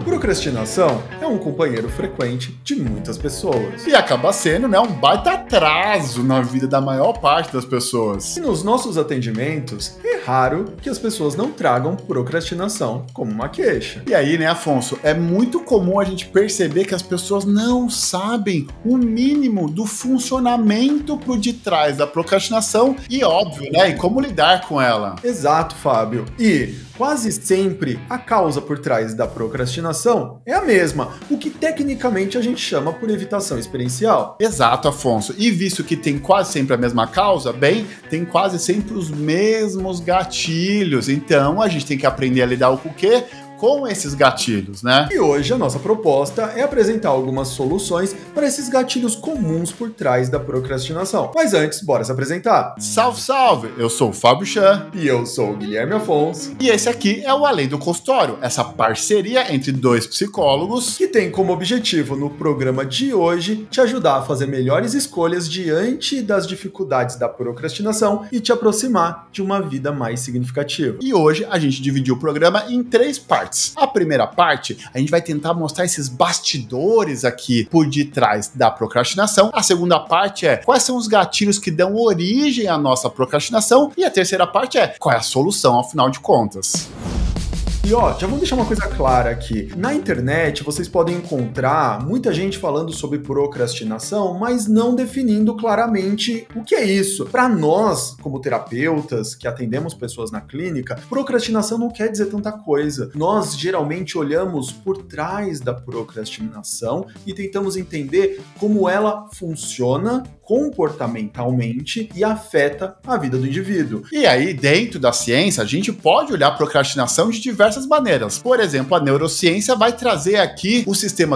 Procrastinação é um companheiro frequente de muitas pessoas. E acaba sendo, um baita atraso na vida da maior parte das pessoas. E nos nossos atendimentos, é raro que as pessoas não tragam procrastinação como uma queixa. E aí, Afonso, é muito comum a gente perceber que as pessoas não sabem o mínimo do funcionamento por detrás da procrastinação e, óbvio, e como lidar com ela. Exato, Fábio. E quase sempre a causa por trás da procrastinação é a mesma, o que tecnicamente a gente chama por evitação experiencial. Exato, Afonso. E visto que tem quase sempre a mesma causa, tem quase sempre os mesmos gatilhos. Então a gente tem que aprender a lidar com o quê? Com esses gatilhos, E hoje a nossa proposta é apresentar algumas soluções para esses gatilhos comuns por trás da procrastinação. Mas antes, bora se apresentar. Salve, salve! Eu sou o Fábio Chan. E eu sou o Guilherme Afonso. E esse aqui é o Além do Consultório, essa parceria entre dois psicólogos que tem como objetivo no programa de hoje te ajudar a fazer melhores escolhas diante das dificuldades da procrastinação e te aproximar de uma vida mais significativa. E hoje a gente dividiu o programa em 3 partes. A primeira parte, a gente vai tentar mostrar esses bastidores aqui por detrás da procrastinação. A segunda parte é quais são os gatilhos que dão origem à nossa procrastinação. E a terceira parte é qual é a solução, ao final de contas. E já vamos deixar uma coisa clara aqui. Na internet, vocês podem encontrar muita gente falando sobre procrastinação, mas não definindo claramente o que é isso. Para nós, como terapeutas que atendemos pessoas na clínica, procrastinação não quer dizer tanta coisa. Nós geralmente olhamos por trás da procrastinação e tentamos entender como ela funciona comportamentalmente e afeta a vida do indivíduo. E aí, dentro da ciência, a gente pode olhar a procrastinação de diversas maneiras. Por exemplo, a neurociência vai trazer aqui o sistema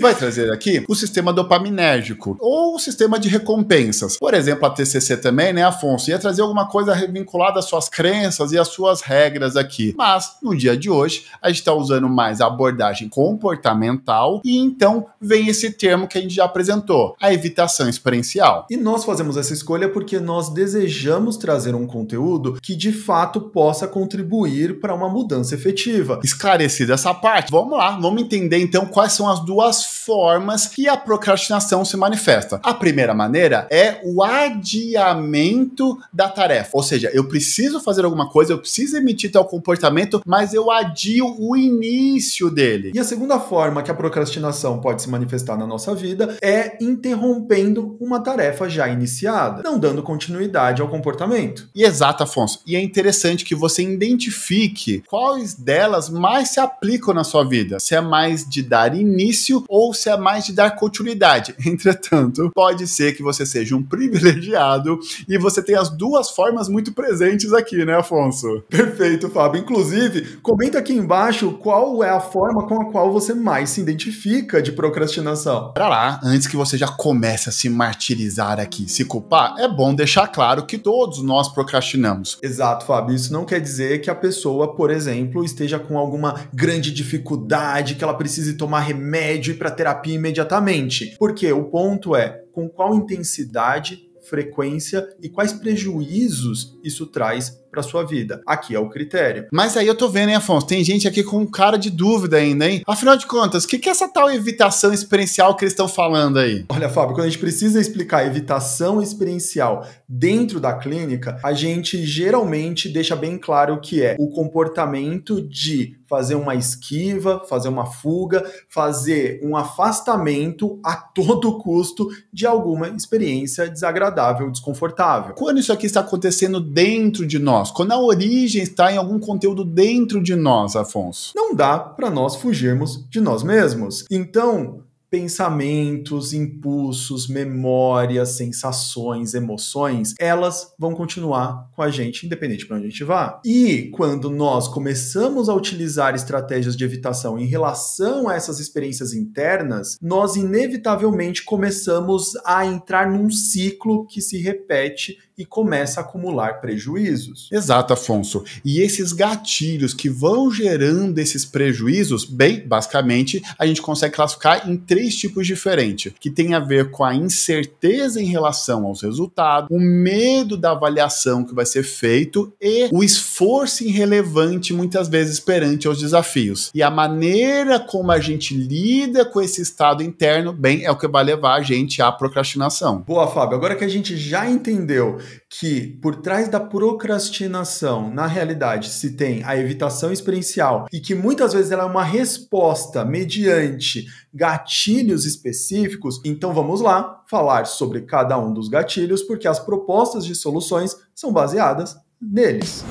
vai trazer aqui o sistema dopaminérgico ou o sistema de recompensas. Por exemplo, a TCC também, Afonso? Ia trazer alguma coisa vinculada às suas crenças e às suas regras aqui. Mas, no dia de hoje, a gente está usando mais a abordagem comportamental e então vem esse termo que a gente já apresentou, a evitação experiencial. E nós fazemos essa escolha porque nós desejamos trazer um conteúdo que, de fato, possa contribuir para uma mudança efetiva. Esclarecida essa parte, vamos lá, vamos entender então quais são as duas formas que a procrastinação se manifesta. A primeira maneira é o adiamento da tarefa, ou seja, eu preciso fazer alguma coisa, eu preciso emitir tal comportamento, mas eu adio o início dele. E a segunda forma que a procrastinação pode se manifestar na nossa vida é interrompendo uma tarefa já iniciada, não dando continuidade ao comportamento. E exato, Afonso. E é interessante que você identifique quais delas mais se aplicam na sua vida. Se é mais de dar início ou se é mais de dar continuidade. Entretanto, pode ser que você seja um privilegiado e você tenha as duas formas muito presentes aqui, Afonso? Perfeito, Fábio. Inclusive, comenta aqui embaixo qual é a forma com a qual você mais se identifica de procrastinação. Para lá, antes que você já comece a se martirizar aqui, se culpar, é bom deixar claro que todos nós procrastinamos. Exato, Fábio. Isso não quer dizer que a pessoa, por exemplo, esteja com alguma grande dificuldade, que ela precise tomar remédio e ir para terapia imediatamente. Porque o ponto é com qual intensidade, frequência e quais prejuízos isso traz para sua vida. Aqui é o critério. Mas aí eu tô vendo, Afonso? Tem gente aqui com cara de dúvida ainda, hein? Afinal de contas, o que é essa tal evitação experiencial que eles estão falando aí? Olha, Fábio, quando a gente precisa explicar evitação experiencial dentro da clínica, a gente geralmente deixa bem claro que é o comportamento de fazer uma esquiva, fazer uma fuga, fazer um afastamento a todo custo de alguma experiência desagradável, desconfortável. Quando isso aqui está acontecendo dentro de nós, quando a origem está em algum conteúdo dentro de nós, Afonso, não dá para nós fugirmos de nós mesmos. Então, pensamentos, impulsos, memórias, sensações, emoções, elas vão continuar com a gente, independente para onde a gente vá. E quando nós começamos a utilizar estratégias de evitação em relação a essas experiências internas, nós inevitavelmente começamos a entrar num ciclo que se repete e começa a acumular prejuízos. Exato, Afonso. E esses gatilhos que vão gerando esses prejuízos, bem, basicamente, a gente consegue classificar em 3 três tipos diferentes, que tem a ver com a incerteza em relação aos resultados, o medo da avaliação que vai ser feito e o esforço irrelevante muitas vezes perante aos desafios. E a maneira como a gente lida com esse estado interno, bem, é o que vai levar a gente à procrastinação. Boa, Fábio. Agora que a gente já entendeu que por trás da procrastinação, na realidade, se tem a evitação experiencial e que muitas vezes ela é uma resposta mediante gatilhos específicos, então vamos lá falar sobre cada um dos gatilhos, porque as propostas de soluções são baseadas neles.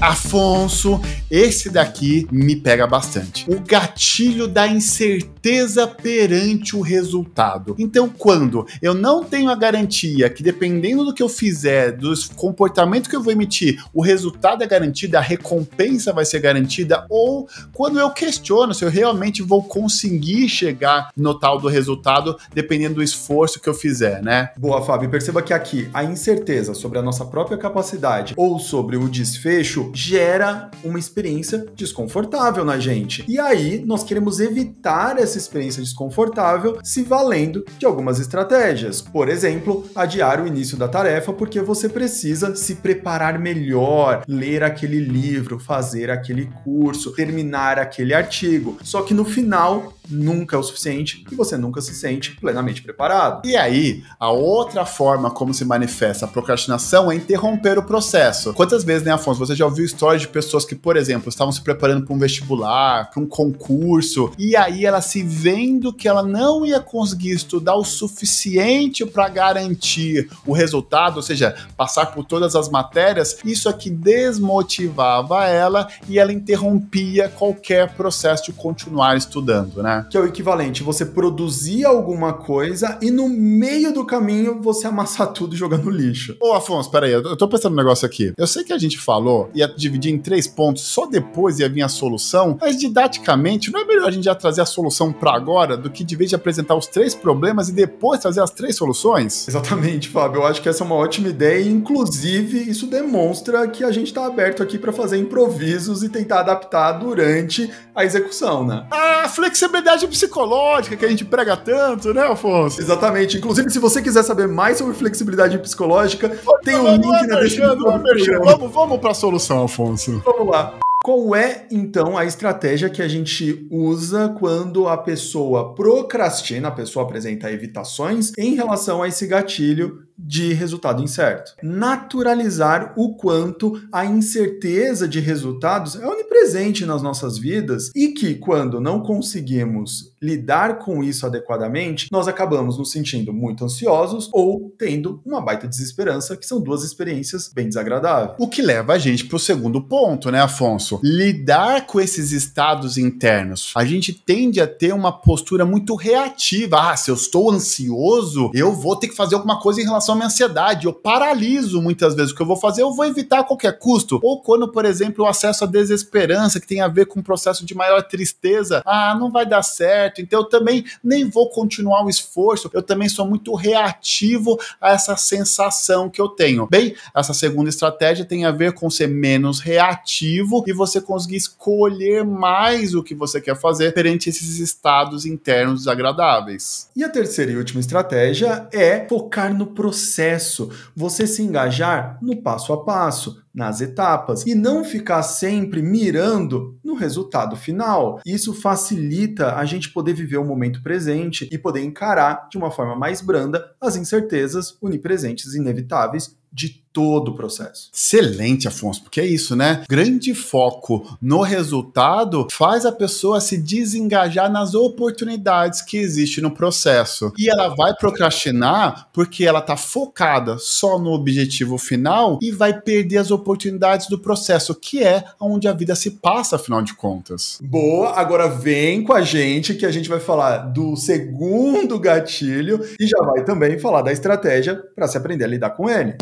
Afonso, esse daqui me pega bastante. O gatilho da incerteza perante o resultado. Então, quando eu não tenho a garantia que, dependendo do que eu fizer, do comportamento que eu vou emitir, o resultado é garantido, a recompensa vai ser garantida, ou quando eu questiono se eu realmente vou conseguir chegar no tal do resultado, dependendo do esforço que eu fizer, né? Boa, Fábio. Perceba que aqui a incerteza sobre a nossa própria capacidade ou sobre o desfecho gera uma experiência desconfortável na gente. E aí, nós queremos evitar essa experiência desconfortável se valendo de algumas estratégias. Por exemplo, adiar o início da tarefa porque você precisa se preparar melhor, ler aquele livro, fazer aquele curso, terminar aquele artigo. Só que no final, nunca é o suficiente e você nunca se sente plenamente preparado. E aí, a outra forma como se manifesta a procrastinação é interromper o processo. Quantas vezes, né, Afonso, você já ouviu histórias de pessoas que, por exemplo, estavam se preparando para um vestibular, para um concurso, e aí ela se vendo que ela não ia conseguir estudar o suficiente para garantir o resultado, ou seja, passar por todas as matérias, isso aqui desmotivava ela e ela interrompia qualquer processo de continuar estudando, né? Que é o equivalente, você produzir alguma coisa e no meio do caminho você amassar tudo e jogar no lixo. Ô, Afonso, peraí, eu tô pensando um negócio aqui. Eu sei que a gente falou, ia dividir em 3 pontos, só depois ia vir a solução, mas didaticamente, não é melhor a gente já trazer a solução pra agora do que de vez de apresentar os 3 problemas e depois trazer as 3 soluções? Exatamente, Fábio. Eu acho que essa é uma ótima ideia e, inclusive, isso demonstra que a gente tá aberto aqui para fazer improvisos e tentar adaptar durante a execução, né? A flexibilidade psicológica que a gente prega tanto, né, Afonso? Exatamente. Inclusive, se você quiser saber mais sobre flexibilidade psicológica, tem um link na descrição. Vamos pra solução, Afonso. Vamos lá. Qual é, então, a estratégia que a gente usa quando a pessoa procrastina, a pessoa apresenta evitações em relação a esse gatilho de resultado incerto? Naturalizar o quanto a incerteza de resultados é onipresente nas nossas vidas e que, quando não conseguimos lidar com isso adequadamente, nós acabamos nos sentindo muito ansiosos ou tendo uma baita desesperança, que são 2 experiências bem desagradáveis. O que leva a gente para o segundo ponto, né, Afonso? Lidar com esses estados internos. A gente tende a ter uma postura muito reativa. Se eu estou ansioso, eu vou ter que fazer alguma coisa em relação à minha ansiedade. Eu paraliso muitas vezes. O que eu vou fazer, eu vou evitar a qualquer custo. Ou quando, por exemplo, o acesso à desesperança, que tem a ver com um processo de maior tristeza. Não vai dar certo, então eu também nem vou continuar o esforço. Eu também sou muito reativo a essa sensação que eu tenho. Bem, essa segunda estratégia tem a ver com ser menos reativo e você conseguir escolher mais o que você quer fazer perante esses estados internos desagradáveis. E a terceira e última estratégia é focar no processo, você se engajar no passo a passo, nas etapas, e não ficar sempre mirando no resultado final. Isso facilita a gente poder viver o momento presente e poder encarar de uma forma mais branda as incertezas onipresentes e inevitáveis de todo o processo. Excelente, Afonso, porque é isso, né? Grande foco no resultado faz a pessoa se desengajar nas oportunidades que existem no processo. E ela vai procrastinar porque ela tá focada só no objetivo final e vai perder as oportunidades do processo, que é onde a vida se passa, afinal de contas. Boa, agora vem com a gente que a gente vai falar do segundo gatilho e já vai também falar da estratégia para se aprender a lidar com ele.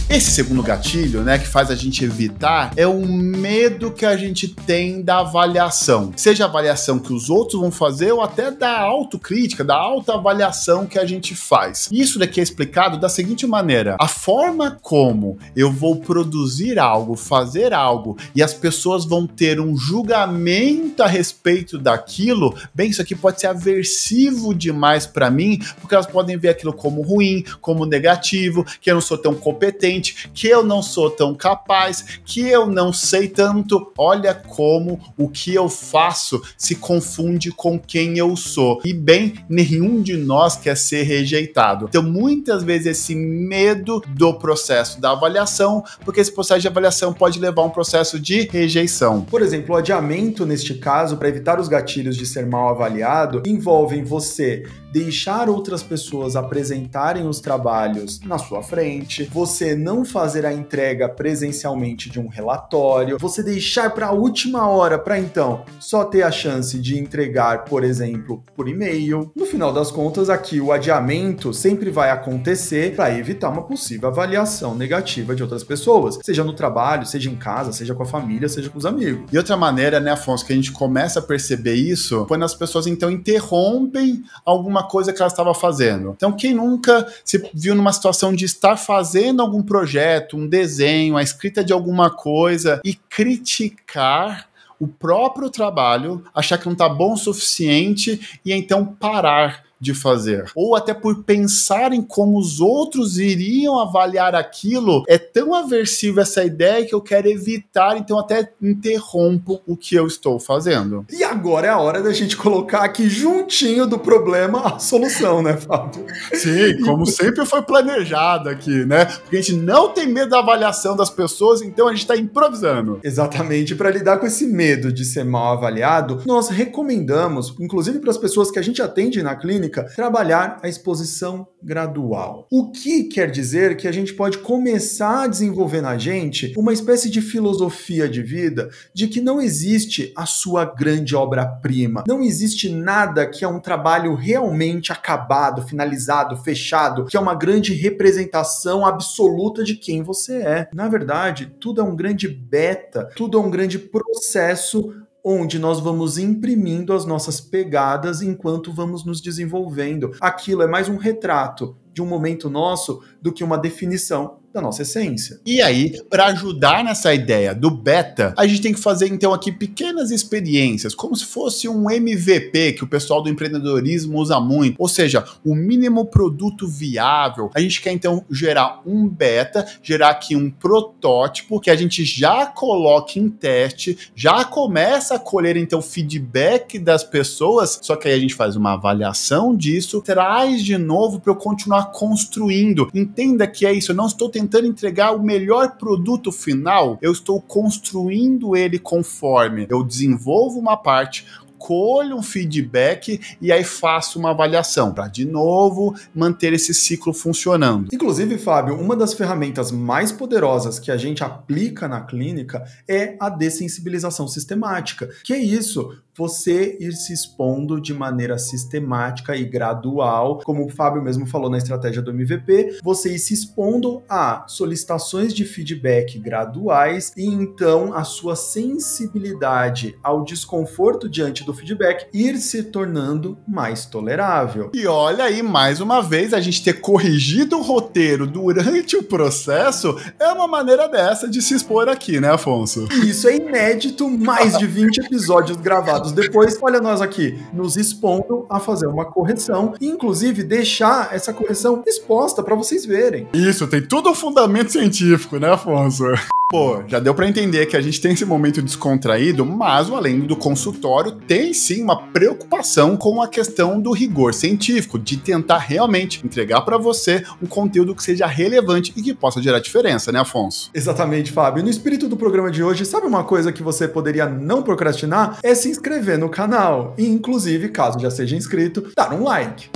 Esse segundo gatilho, né, que faz a gente evitar, é o medo que a gente tem da avaliação. Seja a avaliação que os outros vão fazer ou até da autocrítica, da autoavaliação que a gente faz. Isso daqui é explicado da seguinte maneira: a forma como eu vou produzir algo, fazer algo, e as pessoas vão ter um julgamento a respeito daquilo, bem, isso aqui pode ser aversivo demais para mim, porque elas podem ver aquilo como ruim, como negativo, que eu não sou tão competente, que eu não sou tão capaz, que eu não sei tanto. Olha como o que eu faço se confunde com quem eu sou. E bem, nenhum de nós quer ser rejeitado. Então, muitas vezes esse medo do processo da avaliação, porque esse processo de avaliação pode levar a um processo de rejeição. Por exemplo, o adiamento, neste caso, para evitar os gatilhos de ser mal avaliado, envolvem você deixar outras pessoas apresentarem os trabalhos na sua frente, você não fazer a entrega presencialmente de um relatório, você deixar para a última hora para então só ter a chance de entregar, por exemplo, por e-mail. No final das contas, aqui o adiamento sempre vai acontecer para evitar uma possível avaliação negativa de outras pessoas, seja no trabalho, seja em casa, seja com a família, seja com os amigos. E outra maneira, né, Afonso, que a gente começa a perceber isso quando as pessoas então interrompem alguma coisa que ela estava fazendo. Então, quem nunca se viu numa situação de estar fazendo algum projeto, um desenho, a escrita de alguma coisa e criticar o próprio trabalho, achar que não está bom o suficiente e então parar de fazer. Ou até por pensar em como os outros iriam avaliar aquilo, é tão aversiva essa ideia que eu quero evitar, então até interrompo o que eu estou fazendo. E agora é a hora da gente colocar aqui juntinho do problema a solução, né, Fábio? Sim, como sempre foi planejado aqui, né? Porque a gente não tem medo da avaliação das pessoas, então a gente está improvisando. Exatamente, para lidar com esse medo de ser mal avaliado, nós recomendamos, inclusive para as pessoas que a gente atende na clínica, trabalhar a exposição gradual. O que quer dizer que a gente pode começar a desenvolver na gente uma espécie de filosofia de vida de que não existe a sua grande obra-prima, não existe nada que é um trabalho realmente acabado, finalizado, fechado, que é uma grande representação absoluta de quem você é. Na verdade, tudo é um grande beta, tudo é um grande processo onde nós vamos imprimindo as nossas pegadas enquanto vamos nos desenvolvendo. Aquilo é mais um retrato de um momento nosso do que uma definição da nossa essência. E aí, para ajudar nessa ideia do beta, a gente tem que fazer então aqui pequenas experiências, como se fosse um MVP que o pessoal do empreendedorismo usa muito, ou seja, o mínimo produto viável. A gente quer então gerar um beta, gerar aqui um protótipo que a gente já coloque em teste, já começa a colher então feedback das pessoas, só que aí a gente faz uma avaliação disso, traz de novo para eu continuar construindo. Entenda que é isso, eu não estou tentando entregar o melhor produto final, eu estou construindo ele conforme eu desenvolvo uma parte, colho um feedback e aí faço uma avaliação para, de novo, manter esse ciclo funcionando. Inclusive, Fábio, uma das ferramentas mais poderosas que a gente aplica na clínica é a dessensibilização sistemática. Que é isso? Você ir se expondo de maneira sistemática e gradual, como o Fábio mesmo falou na estratégia do MVP, você ir se expondo a solicitações de feedback graduais e então a sua sensibilidade ao desconforto diante do feedback ir se tornando mais tolerável. E olha aí, mais uma vez, a gente ter corrigido o roteiro durante o processo é uma maneira dessa de se expor aqui, né, Afonso? Isso é inédito, mais de 20 episódios gravados depois, olha nós aqui, nos expondo a fazer uma correção e inclusive deixar essa correção exposta para vocês verem. Isso, tem tudo um fundamento científico, né, Afonso? Pô, já deu para entender que a gente tem esse momento descontraído, mas além do consultório, tem sim uma preocupação com a questão do rigor científico, de tentar realmente entregar para você um conteúdo que seja relevante e que possa gerar diferença, né, Afonso? Exatamente, Fábio. No espírito do programa de hoje, sabe uma coisa que você poderia não procrastinar? É se inscrever no canal e, inclusive, caso já seja inscrito, dar um like.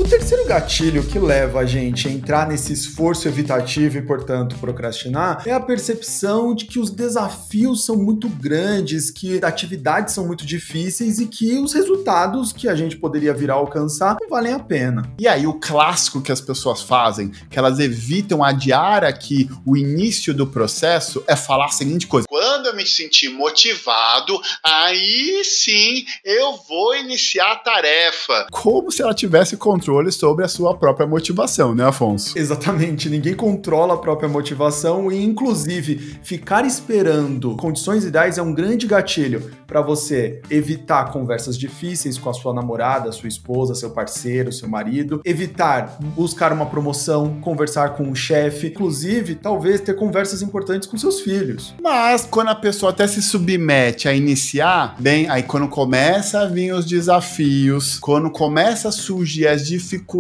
O terceiro terceiro gatilho que leva a gente a entrar nesse esforço evitativo e, portanto, procrastinar é a percepção de que os desafios são muito grandes, que atividades são muito difíceis e que os resultados que a gente poderia vir a alcançar não valem a pena. E aí o clássico que as pessoas fazem, que elas evitam adiar aqui o início do processo, é falar a seguinte coisa: quando eu me sentir motivado, aí sim eu vou iniciar a tarefa. Como se ela tivesse controle sobre a sua própria motivação, né, Afonso? Exatamente, ninguém controla a própria motivação e, inclusive, ficar esperando condições ideais é um grande gatilho para você evitar conversas difíceis com a sua namorada, sua esposa, seu parceiro, seu marido, evitar buscar uma promoção, conversar com um chefe, inclusive, talvez ter conversas importantes com seus filhos. Mas quando a pessoa até se submete a iniciar, bem, aí quando começa a vir os desafios, quando começa a surgir as dificuldades,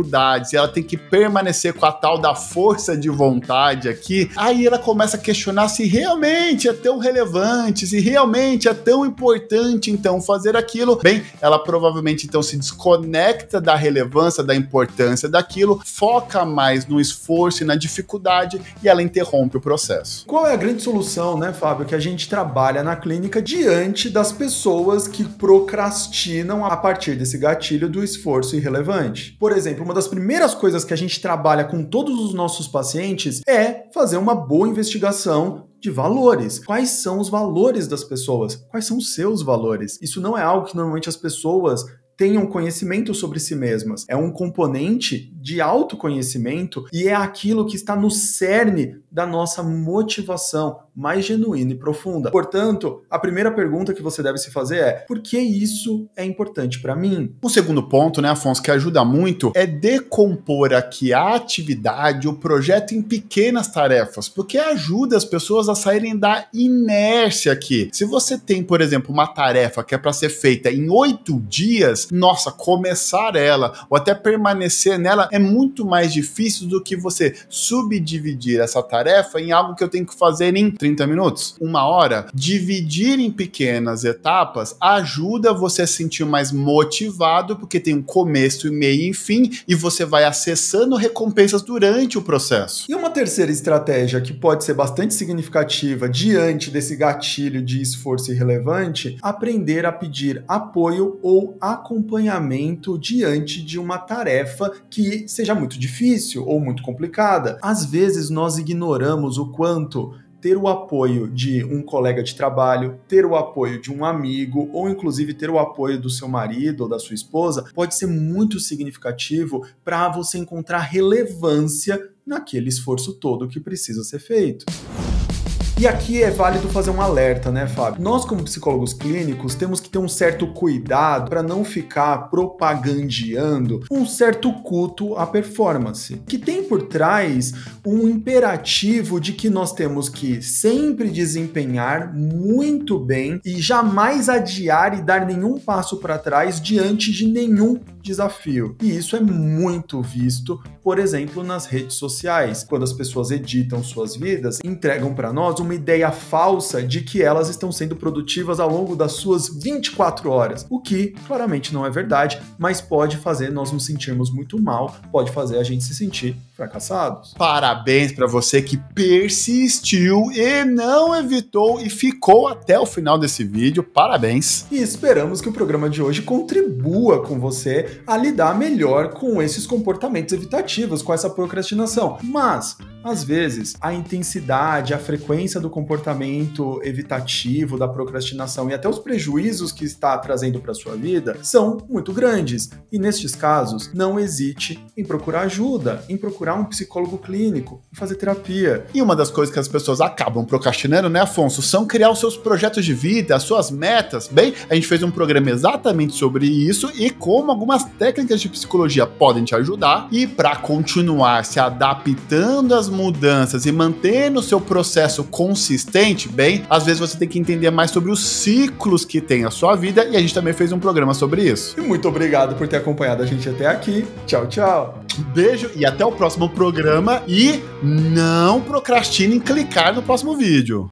e ela tem que permanecer com a tal da força de vontade aqui, aí ela começa a questionar se realmente é tão relevante, se realmente é tão importante então fazer aquilo. Bem, ela provavelmente então se desconecta da relevância, da importância daquilo, foca mais no esforço e na dificuldade e ela interrompe o processo. Qual é a grande solução, né, Fábio, que a gente trabalha na clínica diante das pessoas que procrastinam a partir desse gatilho do esforço irrelevante? Por exemplo, uma das primeiras coisas que a gente trabalha com todos os nossos pacientes é fazer uma boa investigação de valores. Quais são os valores das pessoas? Quais são os seus valores? Isso não é algo que normalmente as pessoas tenham conhecimento sobre si mesmas. É um componente de autoconhecimento e é aquilo que está no cerne da nossa motivação mais genuína e profunda. Portanto, a primeira pergunta que você deve se fazer é: por que isso é importante para mim? Um segundo ponto, né, Afonso, que ajuda muito é decompor aqui a atividade, o projeto em pequenas tarefas, porque ajuda as pessoas a saírem da inércia aqui. Se você tem, por exemplo, uma tarefa que é para ser feita em 8 dias, nossa, começar ela ou até permanecer nela é muito mais difícil do que você subdividir essa tarefa em algo que eu tenho que fazer em 30 minutos, 1 hora. Dividir em pequenas etapas ajuda você a se sentir mais motivado, porque tem um começo, meio e fim, e você vai acessando recompensas durante o processo. E uma terceira estratégia que pode ser bastante significativa diante desse gatilho de esforço irrelevante: aprender a pedir apoio ou acompanhamento diante de uma tarefa que seja muito difícil ou muito complicada. Às vezes nós ignoramos o quanto ter o apoio de um colega de trabalho, ter o apoio de um amigo ou inclusive ter o apoio do seu marido ou da sua esposa pode ser muito significativo para você encontrar relevância naquele esforço todo que precisa ser feito. E aqui é válido fazer um alerta, né, Fábio? Nós, como psicólogos clínicos, temos que ter um certo cuidado para não ficar propagandeando um certo culto à performance, que tem por trás um imperativo de que nós temos que sempre desempenhar muito bem e jamais adiar e dar nenhum passo para trás diante de nenhum desafio. E isso é muito visto, por exemplo, nas redes sociais, quando as pessoas editam suas vidas, entregam para nós uma ideia falsa de que elas estão sendo produtivas ao longo das suas 24 horas, o que claramente não é verdade, mas pode fazer nós nos sentirmos muito mal, pode fazer a gente se sentir fracassados. Parabéns para você que persistiu e não evitou e ficou até o final desse vídeo. Parabéns! E esperamos que o programa de hoje contribua com você a lidar melhor com esses comportamentos evitativos, com essa procrastinação. Mas, às vezes, a intensidade, a frequência do comportamento evitativo, da procrastinação e até os prejuízos que está trazendo para a sua vida são muito grandes. E nestes casos, não hesite em procurar ajuda, em procurar um psicólogo clínico, em fazer terapia. E uma das coisas que as pessoas acabam procrastinando, né, Afonso, são criar os seus projetos de vida, as suas metas. Bem, a gente fez um programa exatamente sobre isso e como algumas técnicas de psicologia podem te ajudar. E para continuar se adaptando às mudanças e mantendo o seu processo consistente, bem, às vezes você tem que entender mais sobre os ciclos que tem a sua vida e a gente também fez um programa sobre isso. E muito obrigado por ter acompanhado a gente até aqui. Tchau, tchau. Beijo e até o próximo programa e não procrastine em clicar no próximo vídeo.